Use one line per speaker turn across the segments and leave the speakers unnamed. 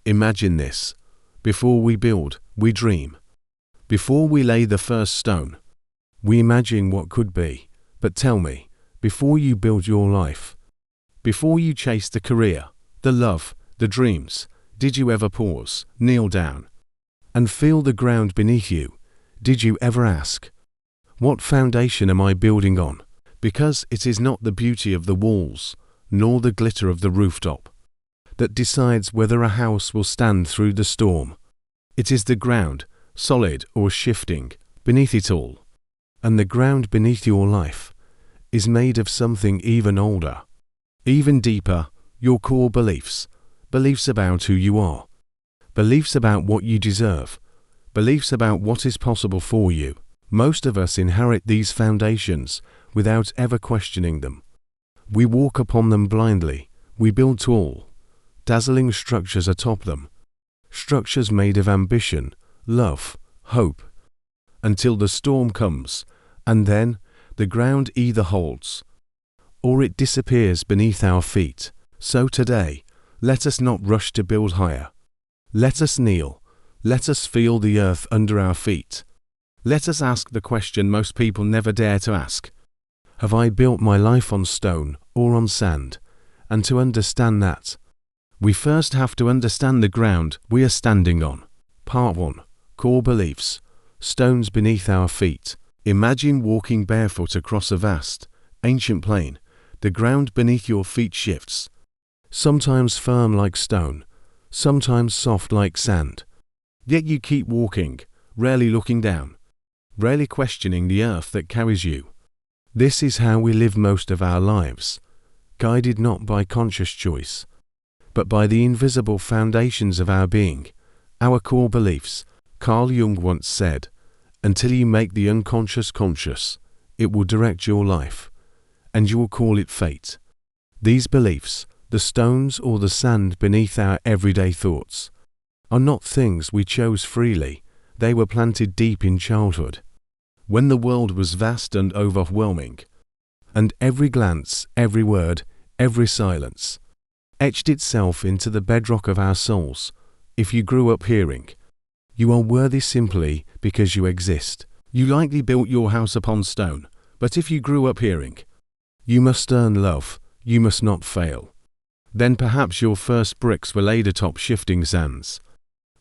Imagine this. Before we build, we dream. Before we lay the first stone, we imagine what could be. But tell me, before you build your life, before you chase the career, the love, the dreams, did you ever pause, kneel down, and feel the ground beneath you? Did you ever ask, what foundation am I building on? Because it is not the beauty of the walls, nor the glitter of the rooftop, that decides whether a house will stand through the storm. It is the ground, solid or shifting, beneath it all. And the ground beneath your life is made of something even older, even deeper, your core beliefs, beliefs about who you are, beliefs about what you deserve, beliefs about what is possible for you. Most of us inherit these foundations without ever questioning them. We walk upon them blindly. We build tall, dazzling structures atop them, structures made of ambition, love, hope, until the storm comes, and then the ground either holds or it disappears beneath our feet. So today, let us not rush to build higher. Let us kneel. Let us feel the earth under our feet. Let us ask the question most people never dare to ask. Have I built my life on stone or on sand? And to understand that, we first have to understand the ground we are standing on. Part 1. Core beliefs. Stones beneath our feet. Imagine walking barefoot across a vast, ancient plain. The ground beneath your feet shifts, sometimes firm like stone, sometimes soft like sand. Yet you keep walking, rarely looking down, rarely questioning the earth that carries you. This is how we live most of our lives, guided not by conscious choice, but by the invisible foundations of our being, our core beliefs. Carl Jung once said, "Until you make the unconscious conscious, it will direct your life, and you will call it fate." These beliefs, the stones or the sand beneath our everyday thoughts, are not things we chose freely. They were planted deep in childhood, when the world was vast and overwhelming, and every glance, every word, every silence etched itself into the bedrock of our souls. If you grew up hearing, "You are worthy simply because you exist," you likely built your house upon stone. But if you grew up hearing, "You must earn love, you must not fail," then perhaps your first bricks were laid atop shifting sands.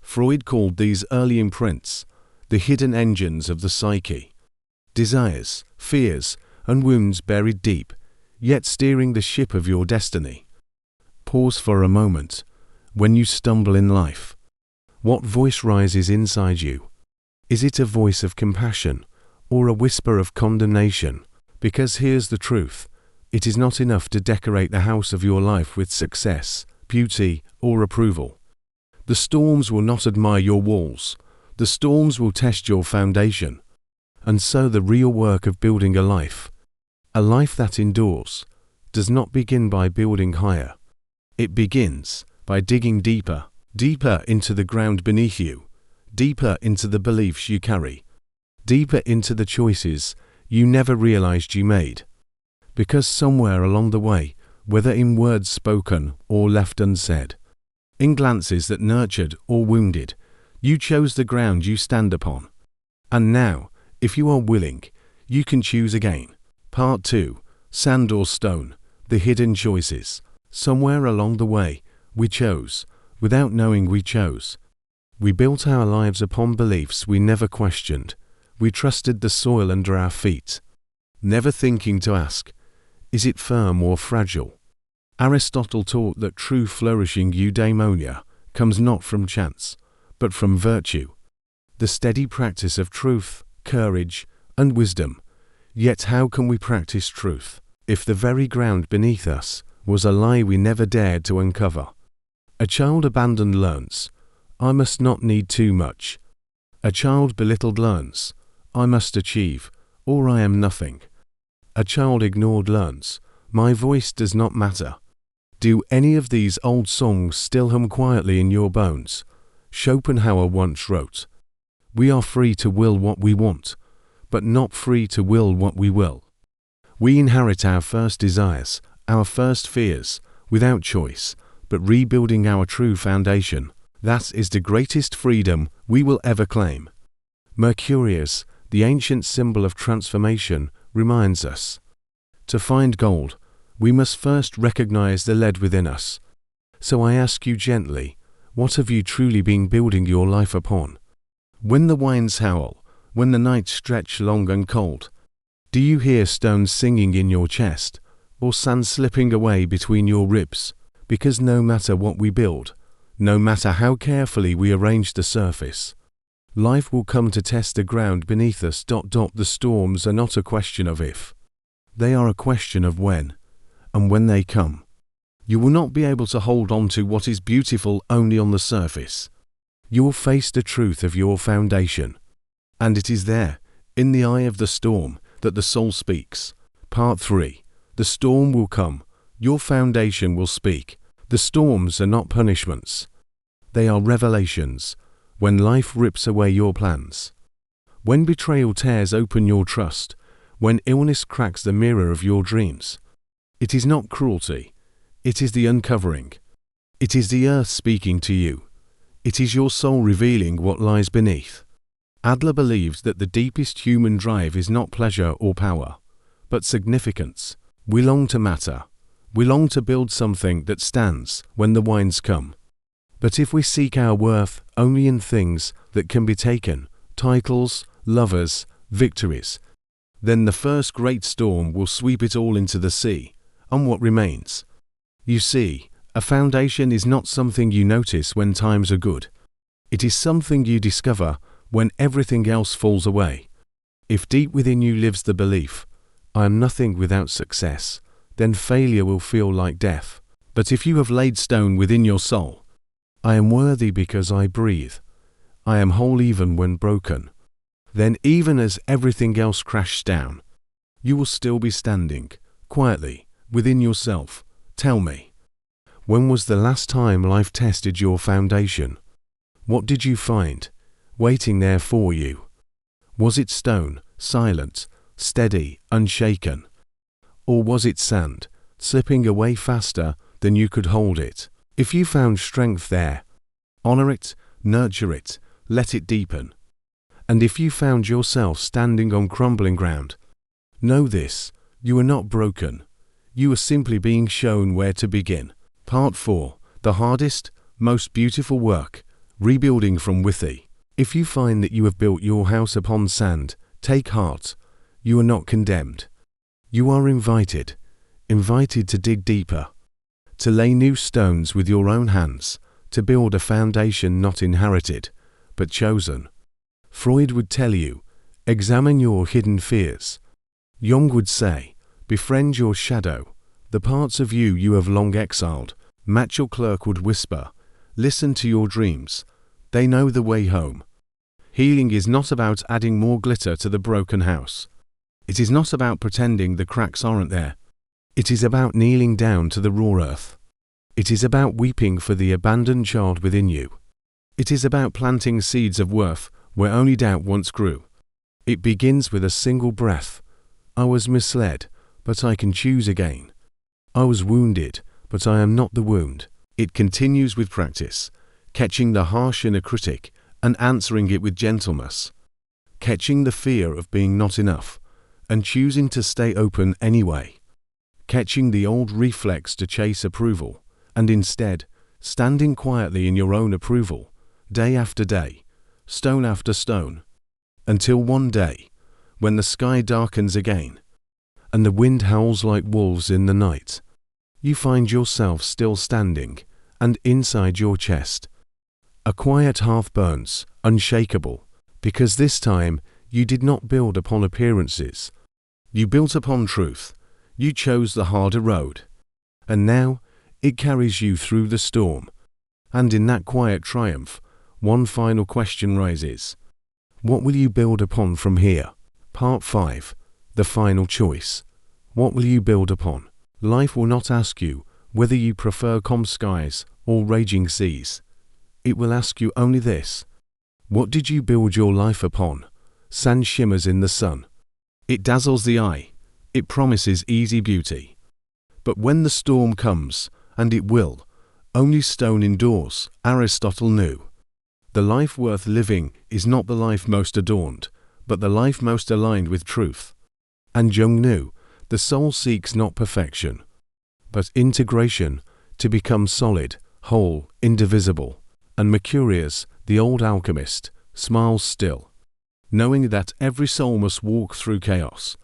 Freud called these early imprints the hidden engines of the psyche. Desires, fears, and wounds buried deep, yet steering the ship of your destiny. Pause for a moment. When you stumble in life, what voice rises inside you? Is it a voice of compassion or a whisper of condemnation? Because here's the truth. It is not enough to decorate the house of your life with success, beauty, or approval. The storms will not admire your walls. The storms will test your foundation. And so the real work of building a life that endures, does not begin by building higher. It begins by digging deeper, deeper into the ground beneath you, deeper into the beliefs you carry, deeper into the choices you never realized you made. Because somewhere along the way, whether in words spoken or left unsaid, in glances that nurtured or wounded, you chose the ground you stand upon. And now, if you are willing, you can choose again. Part 2. Sand or stone, the hidden choices. Somewhere along the way, we chose, without knowing we chose. We built our lives upon beliefs we never questioned. We trusted the soil under our feet, never thinking to ask, is it firm or fragile? Aristotle taught that true flourishing eudaimonia comes not from chance, but from virtue, the steady practice of truth, courage, and wisdom. Yet how can we practice truth if the very ground beneath us was a lie we never dared to uncover? A child abandoned learns, "I must not need too much." A child belittled learns, "I must achieve, or I am nothing." A child ignored learns, "My voice does not matter." Do any of these old songs still hum quietly in your bones? Schopenhauer once wrote, "We are free to will what we want, but not free to will what we will." We inherit our first desires, our first fears, without choice, but rebuilding our true foundation, That is the greatest freedom we will ever claim. Mercurius, the ancient symbol of transformation, reminds us. To find gold, we must first recognize the lead within us. So I ask you gently, what have you truly been building your life upon? When the winds howl, when the nights stretch long and cold, do you hear stones singing in your chest, or sand slipping away between your ribs? Because no matter what we build, no matter how carefully we arrange the surface, life will come to test the ground beneath us. The storms are not a question of if. They are a question of when. And when they come, you will not be able to hold on to what is beautiful only on the surface. You will face the truth of your foundation. And it is there, in the eye of the storm, that the soul speaks. Part 3. The storm will come. Your foundation will speak. The storms are not punishments. They are revelations. When life rips away your plans, when betrayal tears open your trust, when illness cracks the mirror of your dreams, it is not cruelty. It is the uncovering. It is the earth speaking to you. It is your soul revealing what lies beneath. Adler believes that the deepest human drive is not pleasure or power, but significance. We long to matter. We long to build something that stands when the winds come. But if we seek our worth only in things that can be taken, titles, lovers, victories, then the first great storm will sweep it all into the sea, and what remains? You see, a foundation is not something you notice when times are good. It is something you discover when everything else falls away. If deep within you lives the belief, I am nothing without success, then failure will feel like death. But if you have laid stone within your soul, I am worthy because I breathe, I am whole even when broken, then even as everything else crashes down, you will still be standing, quietly, within yourself. Tell me, when was the last time life tested your foundation? What did you find, waiting there for you? Was it stone, silent, steady, unshaken? Or was it sand, slipping away faster than you could hold it? If you found strength there, honor it, nurture it, let it deepen. And if you found yourself standing on crumbling ground, know this, you are not broken. You are simply being shown where to begin. Part 4. The hardest, most beautiful work, rebuilding from within. If you find that you have built your house upon sand, take heart. You are not condemned. You are invited to dig deeper, to lay new stones with your own hands, to build a foundation not inherited, but chosen. Freud would tell you, examine your hidden fears. Jung would say, befriend your shadow, the parts of you you have long exiled. Matt your clerk would whisper, listen to your dreams. They know the way home. Healing is not about adding more glitter to the broken house. It is not about pretending the cracks aren't there. It is about kneeling down to the raw earth. It is about weeping for the abandoned child within you. It is about planting seeds of worth where only doubt once grew. It begins with a single breath. I was misled, but I can choose again. I was wounded, but I am not the wound. It continues with practice, catching the harsh inner critic and answering it with gentleness, catching the fear of being not enough and choosing to stay open anyway, catching the old reflex to chase approval and instead standing quietly in your own approval, day after day, stone after stone, until one day, when the sky darkens again and the wind howls like wolves in the night, you find yourself still standing, and inside your chest, a quiet hearth burns, unshakable, because this time you did not build upon appearances. You built upon truth. You chose the harder road. And now it carries you through the storm. And in that quiet triumph, one final question rises. What will you build upon from here? Part 5. The final choice. What will you build upon? Life will not ask you whether you prefer calm skies or raging seas. It will ask you only this. What did you build your life upon? Sand shimmers in the sun. It dazzles the eye. It promises easy beauty. But when the storm comes, and it will, Only stone endures, Aristotle knew. The life worth living is not the life most adorned, but the life most aligned with truth. And Jung knew, the soul seeks not perfection, but integration, to become solid, whole, indivisible. And Mercurius, the old alchemist, smiles still, knowing that every soul must walk through chaos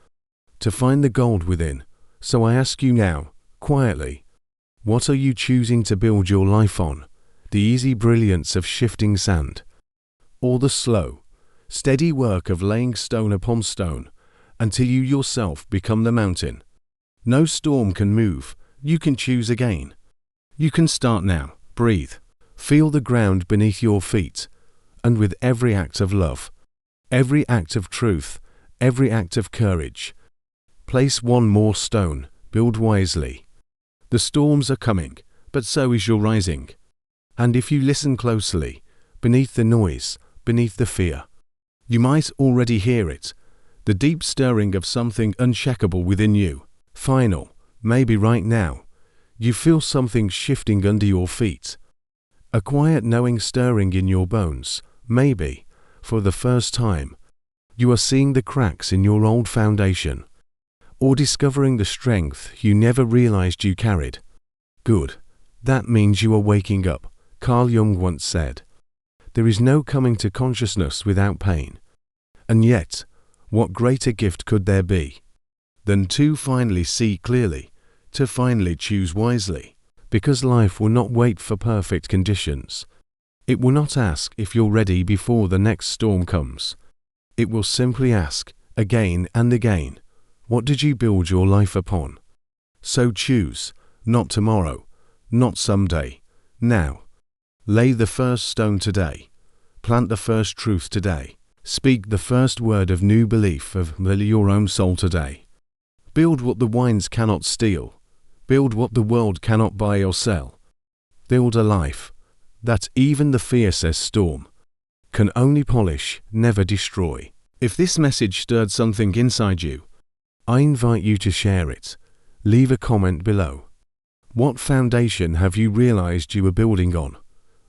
to find the gold within. So I ask you now, quietly, what are you choosing to build your life on? The easy brilliance of shifting sand, or the slow, steady work of laying stone upon stone, until you yourself become the mountain? No storm can move, you can choose again. You can start now, breathe, feel the ground beneath your feet, and with every act of love, every act of truth, every act of courage, place one more stone, build wisely. The storms are coming, but so is your rising. And if you listen closely, beneath the noise, beneath the fear, you might already hear it, the deep stirring of something unshakable within you. Final, maybe right now, you feel something shifting under your feet. A quiet knowing stirring in your bones. Maybe, for the first time, you are seeing the cracks in your old foundation, or discovering the strength you never realized you carried. Good. That means you are waking up. Carl Jung once said, there is no coming to consciousness without pain. And yet, what greater gift could there be than to finally see clearly, to finally choose wisely? Because life will not wait for perfect conditions. It will not ask if you're ready before the next storm comes. It will simply ask, again and again, what did you build your life upon? So choose, not tomorrow, not someday, now. Lay the first stone today. Plant the first truth today. Speak the first word of new belief of your own soul today. Build what the winds cannot steal. Build what the world cannot buy or sell. Build a life that even the fiercest storm can only polish, never destroy. If this message stirred something inside you, I invite you to share it. Leave a comment below. What foundation have you realized you are building on?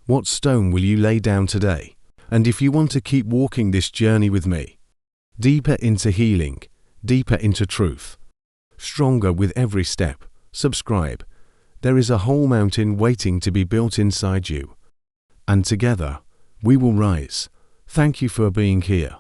What stone will you lay down today? And if you want to keep walking this journey with me, deeper into healing, deeper into truth, stronger with every step, subscribe. There is a whole mountain waiting to be built inside you. And together, we will rise. Thank you for being here.